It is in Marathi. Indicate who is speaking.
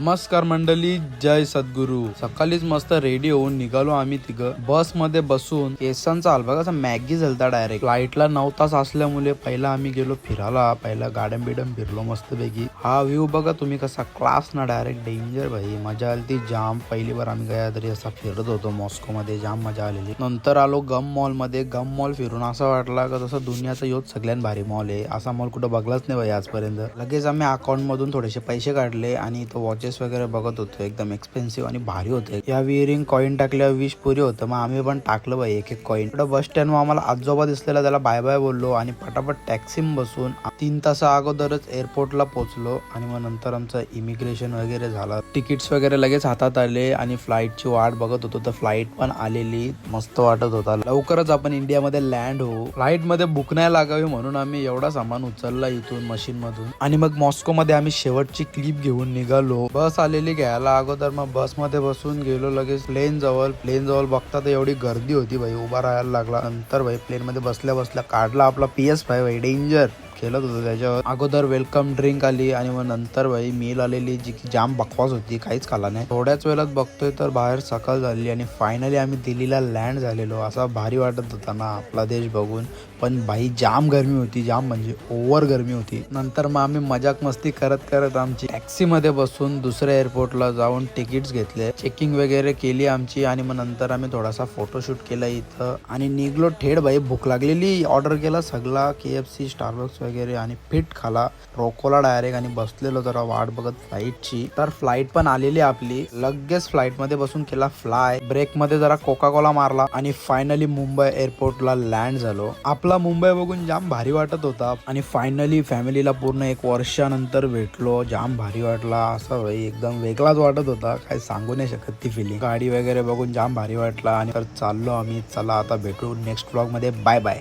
Speaker 1: नमस्कार मंडळी, जय सद्गुरू. सकाळीच मस्त रेडी होऊन निघालो आम्ही तिघं. बस मध्ये बसून केसांचा हलवा कसा मॅगी झालता डायरेक्ट. फ्लाईटला 9 तास असल्यामुळे पहिला आम्ही गेलो फिरायला. पहिला गार्डन बिडन फिरलो मस्त पैकी. हा व्ह्यू बघा तुम्ही कसा क्लास ना, डायरेक्ट डेंजर भाई. मजा आली ती जाम. पहिली बार आम्ही गया तरी असा फिरत होतो मॉस्को मध्ये, जाम मजा आलेली. नंतर आलो गम मॉल मध्ये. गम मॉल फिरून असं वाटला का तसं दुनियाचा योच सगळ्यात भारी मॉल आहे. असा मॉल कुठं बघलाच नाही भाई आजपर्यंत. लगेच आम्ही अकाउंट मधून थोडेसे पैसे काढले आणि तो वॉचेस वगैरे बघत होतो. एकदम एक्सपेन्सिव्ह आणि भारी होते. या विअरिंग कॉइन टाकल्यावर 20 पुरी होतं. मग आम्ही पण टाकलं बाई एक एक कॉइन. बस स्टँड वर आम्हाला आजोबा दिसलेला, त्याला बाय बाय बोललो आणि पटापट टॅक्सी बसून 3 तासा अगोदरच एअरपोर्टला पोहोचलो. आणि मग नंतर आमचं इमिग्रेशन वगैरे झालं. तिकीट्स वगैरे लगेच हातात आले आणि फ्लाईटची वाट बघत होतो. तर फ्लाईट पण आलेली, मस्त वाटत होता. लवकरच आपण इंडियामध्ये लँड होऊ. फ्लाईट मध्ये बुक नाही लागावी म्हणून आम्ही एवढा सामान उचलला इथून मशीन मधून. आणि मग मॉस्को मध्ये आम्ही शेवटची क्लिप घेऊन निघालो. बस आलेली घ्यायला अगोदर. मग बस मध्ये बसून गेलो लगेच प्लेन जवळ बघता तर एवढी गर्दी होती भाई, उभा राहायला लागला. नंतर भाई प्लेन मध्ये बसल्या बसल्या काढला आपला PS5 भाई, डेंजर खेळत होतो त्याच्यावर. अगोदर वेलकम ड्रिंक आली आणि मग नंतर भाई मील आलेली, जी की जाम बकवास होती, काहीच खाला नाही. थोड्याच वेळात बघतोय तर बाहेर सकाळ झाली आणि फायनली आम्ही दिल्लीला लँड झालेलो. असा भारी वाटत होता ना आपला देश बघून. पण भाई जाम गरमी होती, जाम म्हणजे ओव्हर गरमी होती. नंतर मग आम्ही मजाक मस्ती करत करत आमची टॅक्सी मध्ये बसून दुसऱ्या एअरपोर्टला जाऊन तिकीट्स घेतले, चेकिंग वगैरे केली आमची. आणि मग नंतर आम्ही थोडासा फोटोशूट केला इथं आणि निघलो थेट. भाई भूक लागलेली, ऑर्डर केला सगळा, KFC, स्टारबक्स वगैरे आणि फिट खाला. रोकोला डायरेक्ट आणि बसलेलो जरा वाट बघत फ्लाईटची. तर फ्लाईट पण आलेली आपली. लगेच फ्लाईट मध्ये बसून केला फ्लाय. ब्रेक मध्ये जरा कोका कोला मारला आणि फायनली मुंबई एअरपोर्टला लँड झालो. आपला मुंबई बघून जाम भारी वाटत होता. आणि फायनली फॅमिलीला पूर्ण 1 वर्षानंतर भेटलो. जाम भारी वाटला. असं भाई एकदम वेगळाच वाटत होता, काय सांगू नाही शकत ती फिलिंग. गाडी वगैरे बघून जाम भारी वाटला. आणि तर चाललो आम्ही. चला आता भेटू नेक्स्ट व्लॉग मध्ये. Bye bye.